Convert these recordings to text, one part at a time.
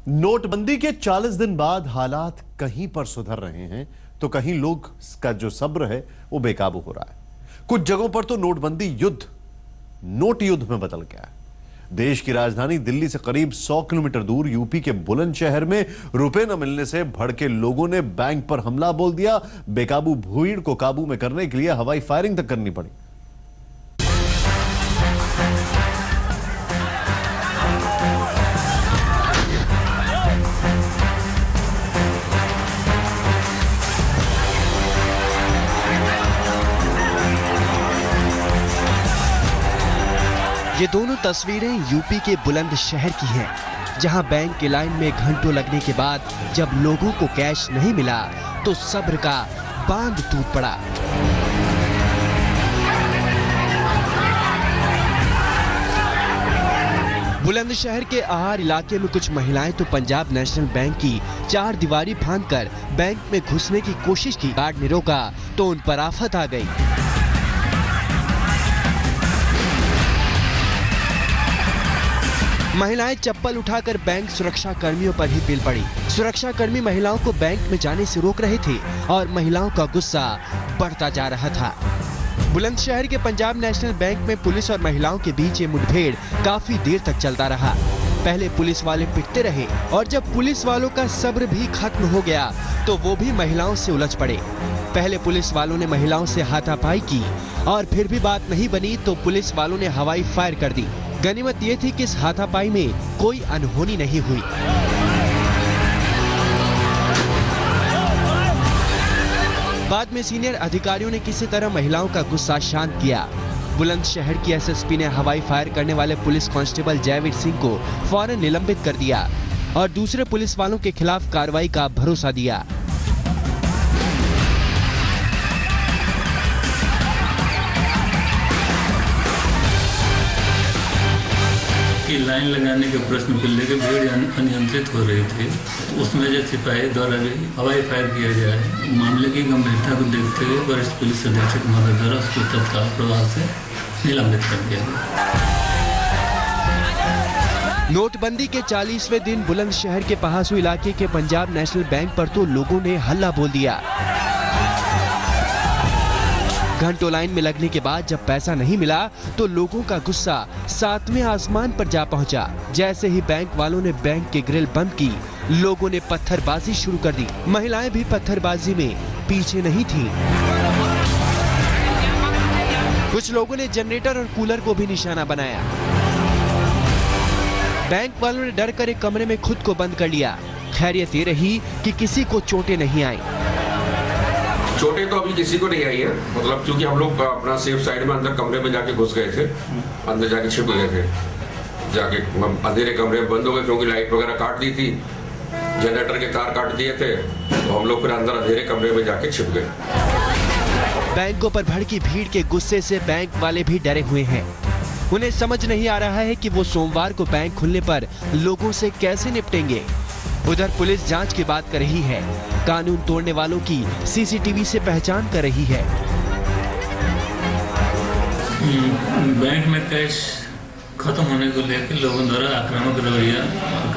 नोटबंदी के 40 दिन बाद हालात कहीं पर सुधर रहे हैं तो कहीं लोग का जो सब्र है वो बेकाबू हो रहा है। कुछ जगहों पर तो नोटबंदी नोट युद्ध में बदल गया है। देश की राजधानी दिल्ली से करीब 100 किलोमीटर दूर यूपी के बुलंदशहर में रुपए न मिलने से भड़के लोगों ने बैंक पर हमला बोल दिया। बेकाबू भीड़ को काबू में करने के लिए हवाई फायरिंग तक करनी पड़ी। ये दोनों तस्वीरें यूपी के बुलंदशहर की हैं, जहां बैंक की लाइन में घंटों लगने के बाद जब लोगों को कैश नहीं मिला तो सब्र का बांध टूट पड़ा। बुलंदशहर के आहार इलाके में कुछ महिलाएं तो पंजाब नेशनल बैंक की 4 दीवारी फांदकर बैंक में घुसने की कोशिश की। गार्ड ने रोका तो उन पर आफत आ गई। महिलाएं चप्पल उठाकर बैंक सुरक्षा कर्मियों पर ही पिल पड़ी। सुरक्षा कर्मी महिलाओं को बैंक में जाने से रोक रहे थे और महिलाओं का गुस्सा बढ़ता जा रहा था। बुलंदशहर के पंजाब नेशनल बैंक में पुलिस और महिलाओं के बीच ये मुठभेड़ काफी देर तक चलता रहा। पहले पुलिस वाले पिटते रहे और जब पुलिस वालों का सब्र भी खत्म हो गया तो वो भी महिलाओं से उलझ पड़े। पहले पुलिस वालों ने महिलाओं से हाथापाई की और फिर भी बात नहीं बनी तो पुलिस वालों ने हवाई फायर कर दी। गनीमत ये थी कि इस हाथापाई में कोई अनहोनी नहीं हुई। बाद में सीनियर अधिकारियों ने किसी तरह महिलाओं का गुस्सा शांत किया। बुलंदशहर की एसएसपी ने हवाई फायर करने वाले पुलिस कांस्टेबल जयवीर सिंह को फौरन निलंबित कर दिया और दूसरे पुलिस वालों के खिलाफ कार्रवाई का भरोसा दिया। की लाइन लगाने के प्रश्न को लेकर भीड़ अनियंत्रित हो रही थी, उसमें जो सिपाही द्वारा भी हवाई फायर किया गया है। मामले की गंभीरता को देखते हुए वरिष्ठ पुलिस अधीक्षक महोदय द्वारा उसको तत्काल प्रभाव से निलंबित कर दिया गया। नोटबंदी के 40वें दिन बुलंदशहर के पहासू इलाके के पंजाब नेशनल बैंक पर तो लोगों ने हल्ला बोल दिया। घंटों लाइन में लगने के बाद जब पैसा नहीं मिला तो लोगों का गुस्सा 7वें आसमान पर जा पहुंचा। जैसे ही बैंक वालों ने बैंक के ग्रिल बंद की, लोगों ने पत्थरबाजी शुरू कर दी। महिलाएं भी पत्थरबाजी में पीछे नहीं थीं। कुछ लोगों ने जनरेटर और कूलर को भी निशाना बनाया। बैंक वालों ने डर कर एक कमरे में खुद को बंद कर लिया। खैरियत ये रही कि किसी को चोटें नहीं आई। चोटें तो अभी किसी को नहीं आई है, मतलब क्योंकि हम लोग अपना सेफ साइड में अंदर कमरे में जाके घुस गए थे, अंदर जाके छिप गए थे। जाके अंधेरे कमरे में बंद हो गए क्योंकि लाइट वगैरह काट दी थी, जनरेटर के तार काट दिए थे, तो हम लोग फिर अंदर अंधेरे कमरे में जाके छिप गए। बैंकों पर भड़की भीड़ के गुस्से से बैंक वाले भी डरे हुए हैं। उन्हें समझ नहीं आ रहा है कि वो सोमवार को बैंक खुलने पर लोगों से कैसे निपटेंगे। उधर पुलिस जांच की बात कर रही है, कानून तोड़ने वालों की सीसीटीवी से पहचान कर रही है। बैंक में कैश खत्म होने को लेकर लोगों द्वारा आक्रामक रवैया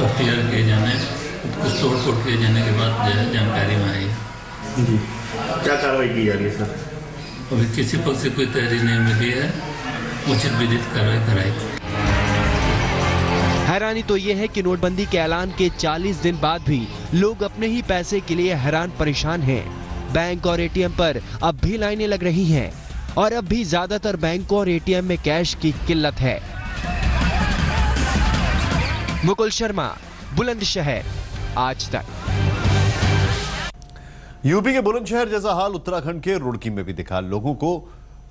अख्तियार किए जाने, कुछ तोड़ फोड़ किए जाने के बाद जो है जानकारी में आई। जी, क्या कार्रवाई की जा रही है सर? अभी किसी पक्ष से कोई तहरीर नहीं मिली है, उचित विधिक कार्रवाई कराई। हैरानी तो ये है कि नोटबंदी के ऐलान के 40 दिन बाद भी लोग अपने ही पैसे के लिए हैरान परेशान हैं। बैंक और एटीएम पर अब भी लाइनें लग रही हैं और अब भी ज्यादातर बैंकों और एटीएम में कैश की किल्लत है। मुकुल शर्मा, बुलंदशहर, आज तक। यूपी के बुलंदशहर जैसा हाल उत्तराखंड के रुड़की में भी दिखा। लोगों को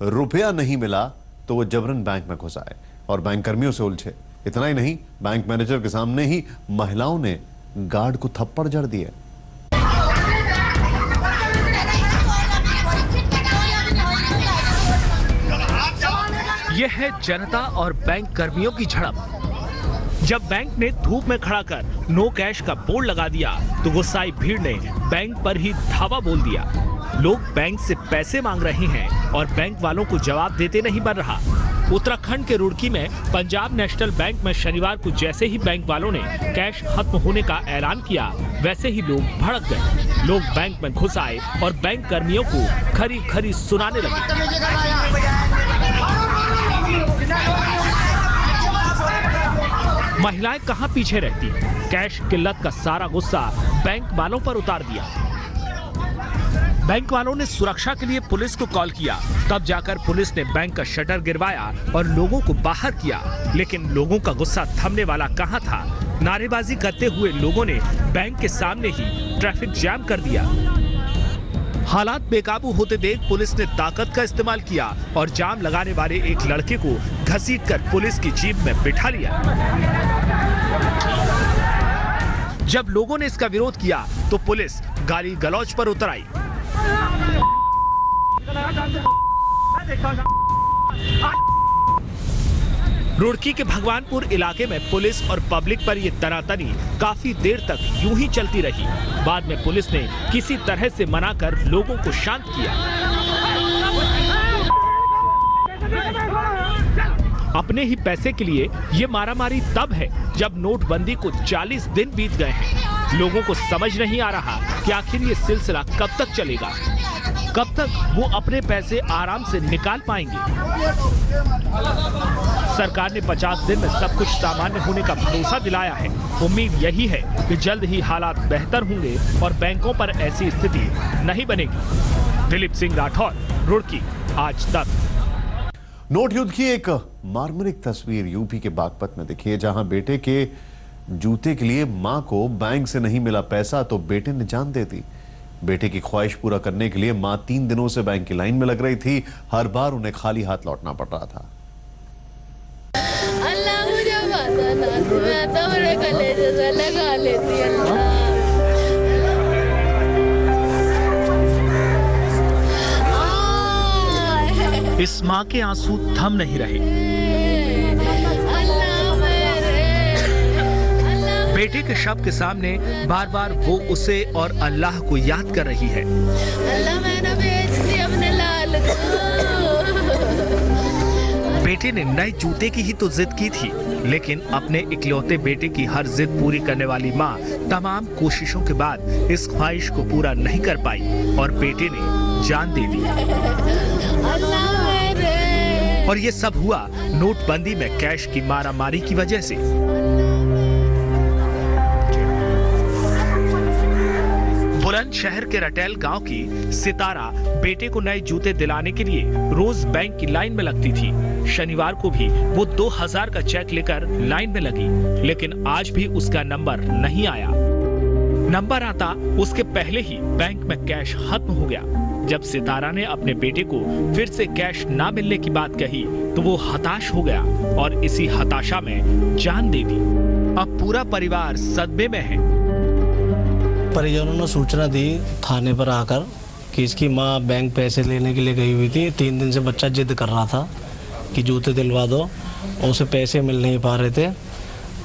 रुपया नहीं मिला तो वो जबरन बैंक में घुस आए और बैंक कर्मियों से उलझे। इतना ही नहीं, बैंक मैनेजर के सामने ही महिलाओं ने गार्ड को थप्पड़ जड़ दिए। यह है जनता और बैंक कर्मियों की झड़प। जब बैंक ने धूप में खड़ा कर नो कैश का बोर्ड लगा दिया तो गुस्साई भीड़ ने बैंक पर ही धावा बोल दिया। लोग बैंक से पैसे मांग रहे हैं और बैंक वालों को जवाब देते नहीं बन रहा। उत्तराखंड के रुड़की में पंजाब नेशनल बैंक में शनिवार को जैसे ही बैंक वालों ने कैश खत्म होने का ऐलान किया, वैसे ही लोग भड़क गए। लोग बैंक में घुस आए और बैंक कर्मियों को खरी खरी सुनाने लगे। महिलाएं कहां पीछे रहती, कैश किल्लत का सारा गुस्सा बैंक वालों पर उतार दिया। बैंक वालों ने सुरक्षा के लिए पुलिस को कॉल किया, तब जाकर पुलिस ने बैंक का शटर गिरवाया और लोगों को बाहर किया। लेकिन लोगों का गुस्सा थमने वाला कहां था। नारेबाजी करते हुए लोगों ने बैंक के सामने ही ट्रैफिक जाम कर दिया। हालात बेकाबू होते देख पुलिस ने ताकत का इस्तेमाल किया और जाम लगाने वाले एक लड़के को घसीटकर पुलिस की जीप में बिठा लिया। जब लोगों ने इसका विरोध किया तो पुलिस गाली गलौज पर उतर आई। रुड़की के भगवानपुर इलाके में पुलिस और पब्लिक पर यह तनातनी काफी देर तक यूं ही चलती रही। बाद में पुलिस ने किसी तरह से मनाकर लोगों को शांत किया। अपने ही पैसे के लिए ये मारामारी तब है जब नोटबंदी को 40 दिन बीत गए हैं। लोगों को समझ नहीं आ रहा कि आखिर ये सिलसिला कब तक चलेगा, कब तक वो अपने पैसे आराम से निकाल पाएंगे। सरकार ने 50 दिन में सब कुछ सामान्य होने का भरोसा दिलाया है। उम्मीद यही है कि जल्द ही हालात बेहतर होंगे और बैंकों पर ऐसी स्थिति नहीं बनेगी। दिलीप सिंह राठौर, रुड़की, आज तक। नोट युद्ध की एक मार्मिक तस्वीर यूपी के बागपत में दिखी है, जहां बेटे के जूते के लिए मां को बैंक से नहीं मिला पैसा तो बेटे ने जान दे दी। बेटे की ख्वाहिश पूरा करने के लिए मां 3 दिनों से बैंक की लाइन में लग रही थी। हर बार उन्हें खाली हाथ लौटना पड़ रहा था। अल्लाह मुझे पता ना, मैं तो मेरे कलेजे से लगा लेती अल्लाह। इस मां के आंसू थम नहीं रहे। बेटे के शव के सामने बार बार वो उसे और अल्लाह को याद कर रही है। अल्लाह मैंने बेच दी अपने लाल को। बेटे ने नए जूते की ही तो जिद की थी, लेकिन अपने इकलौते बेटे की हर जिद पूरी करने वाली मां तमाम कोशिशों के बाद इस ख्वाहिश को पूरा नहीं कर पाई और बेटे ने जान दे दी। और ये सब हुआ नोटबंदी में कैश की मारामारी की वजह से। बुलंदशहर के रटेल गांव की सितारा बेटे को नए जूते दिलाने के लिए रोज बैंक की लाइन में लगती थी। शनिवार को भी वो 2000 का चेक लेकर लाइन में लगी, लेकिन आज भी उसका नंबर नहीं आया। नंबर आता उसके पहले ही बैंक में कैश खत्म हो गया। जब सितारा ने अपने बेटे को फिर से कैश ना मिलने की बात कही तो वो हताश हो गया और इसी हताशा में जान दे दी। अब पूरा परिवार सदमे में है। परिजनों ने सूचना दी थाने पर आकर कि इसकी मां बैंक पैसे लेने के लिए गई हुई थी। 3 दिन से बच्चा जिद कर रहा था कि जूते दिलवा दो और उसे पैसे मिल नहीं पा रहे थे।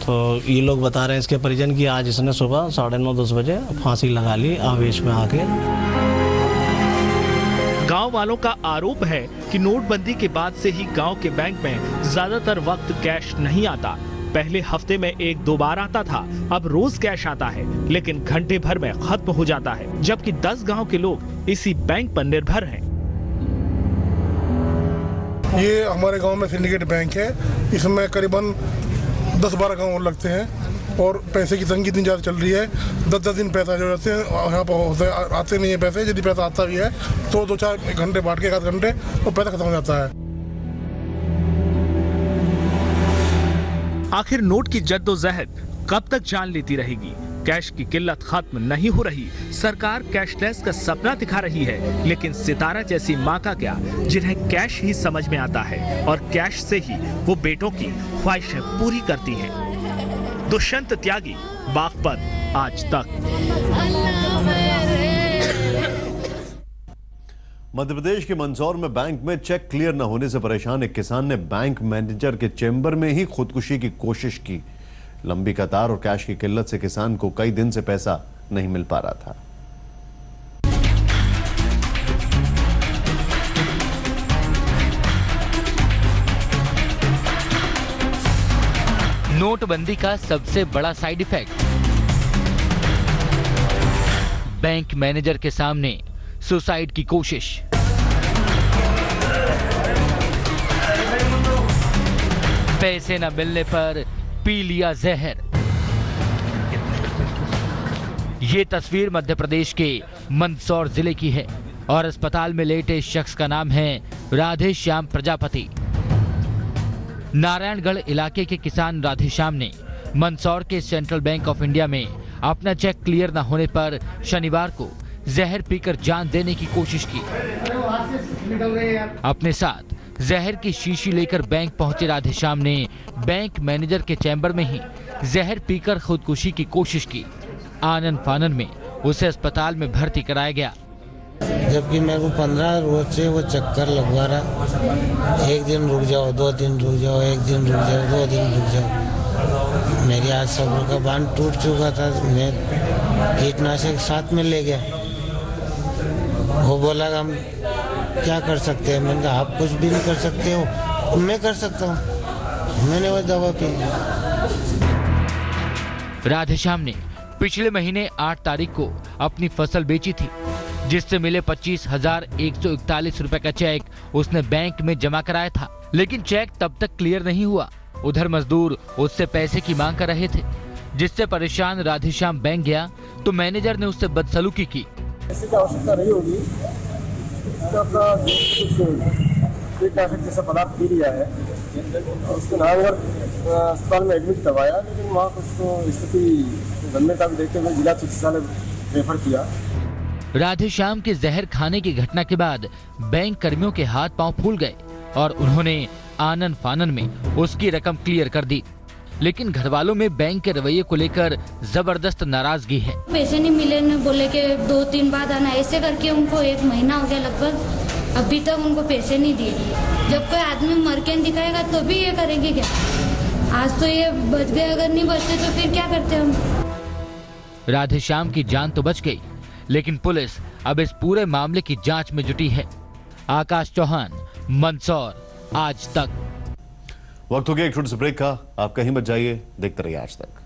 तो ये लोग बता रहे हैं इसके परिजन की आज इसने सुबह 9:30-10 बजे फांसी लगा ली आवेश में आके। गांव वालों का आरोप है कि नोटबंदी के बाद से ही गांव के बैंक में ज्यादातर वक्त कैश नहीं आता। पहले हफ्ते में 1-2 बार आता था, अब रोज कैश आता है, लेकिन घंटे भर में खत्म हो जाता है। जबकि 10 गांव के लोग इसी बैंक पर निर्भर हैं। ये हमारे गांव में सिंडिकेट बैंक है। इसमें करीबन 10-12 गांव लगते हैं और पैसे की तंगी इतनी ज़्यादा चल रही है। 10-10 दिन पैसा जो रहते हैं यहाँ पर आते नहीं है पैसे। यदि पैसा आता भी है तो 2-4 घंटे बांट के 1 घंटे तो पैसा खत्म हो जाता है। आखिर नोट की जद्दोजहद कब तक जान लेती रहेगी? कैश की किल्लत खत्म नहीं हो रही। सरकार कैशलेस का सपना दिखा रही है, लेकिन सितारा जैसी माँ का क्या, जिन्हें कैश ही समझ में आता है और कैश से ही वो बेटों की ख्वाहिशें पूरी करती हैं। दुष्यंत त्यागी, बागपत, आज तक। मध्य प्रदेश के मंदसौर में बैंक में चेक क्लियर न होने से परेशान एक किसान ने बैंक मैनेजर के चेंबर में ही खुदकुशी की कोशिश की। लंबी कतार और कैश की किल्लत से किसान को कई दिन से पैसा नहीं मिल पा रहा था। नोटबंदी का सबसे बड़ा साइड इफेक्ट, बैंक मैनेजर के सामने सुसाइड की कोशिश। पैसे न मिलने पर पी लिया जहर। ये तस्वीर मध्य प्रदेश के मंदसौर जिले की है और अस्पताल में लेटे इस शख्स का नाम है राधेश्याम प्रजापति। नारायणगढ़ इलाके के किसान राधेश्याम ने मंदसौर के सेंट्रल बैंक ऑफ इंडिया में अपना चेक क्लियर न होने पर शनिवार को जहर पीकर जान देने की कोशिश की। अपने साथ जहर की शीशी लेकर बैंक पहुंचे राधेश्याम ने बैंक मैनेजर के चैम्बर में ही जहर पीकर खुदकुशी की कोशिश की। आनन फानन में उसे अस्पताल में भर्ती कराया गया। जबकि मेरे को 15 रोज से वो चक्कर लगवा रहा, एक दिन रुक जाओ, 2 दिन रुक जाओ, एक दिन रुक जाओ, 2 दिन रुक जाओ। मेरी आज सब्र का बांध टूट चुका था। मैं कीटनाशक साथ में ले गया। वो बोला हम क्या कर सकते हैं। मैंने कहा आप कुछ भी नहीं कर सकते हो, मैं कर सकता हूँ। मैंने वो दवा पी। राधेश्याम ने पिछले महीने 8 तारीख को अपनी फसल बेची थी, जिससे मिले 25,141 रुपए का चेक उसने बैंक में जमा कराया था, लेकिन चेक तब तक क्लियर नहीं हुआ। उधर मजदूर उससे पैसे की मांग कर रहे थे, जिससे परेशान राधेश्याम बैंक गया तो मैनेजर ने उससे बदसलूकी की। पैसे की आवश्यकता नहीं होगी, कीटनाशक जैसा पदार्थ पी लिया है और उसको नारायणगढ़ अस्पताल में एडमिट करवाया, लेकिन वहाँ उसको स्थिति गंभीरता को देखते हुए जिला चिकित्सालय रेफर किया। राधेश्याम के जहर खाने की घटना के बाद बैंक कर्मियों के हाथ पांव फूल गए और उन्होंने आनन फानन में उसकी रकम क्लियर कर दी, लेकिन घर वालों में बैंक के रवैये को लेकर जबरदस्त नाराजगी है। पैसे नहीं मिले ने बोले कि 2-3 बाद आना, ऐसे करके उनको 1 महीना हो गया लगभग, अभी तक उनको पैसे नहीं दिए। जब कोई आदमी मर के दिखाएगा तो भी ये करेंगे क्या? आज तो ये बच गए, अगर नहीं बचते तो फिर क्या करते हम? राधेश्याम की जान तो बच गई, लेकिन पुलिस अब इस पूरे मामले की जांच में जुटी है। आकाश चौहान, मंदसौर, आज तक। वक्त हो गया एक छोटे से ब्रेक का। आप कहीं मत जाइए, देखते रहिए आज तक।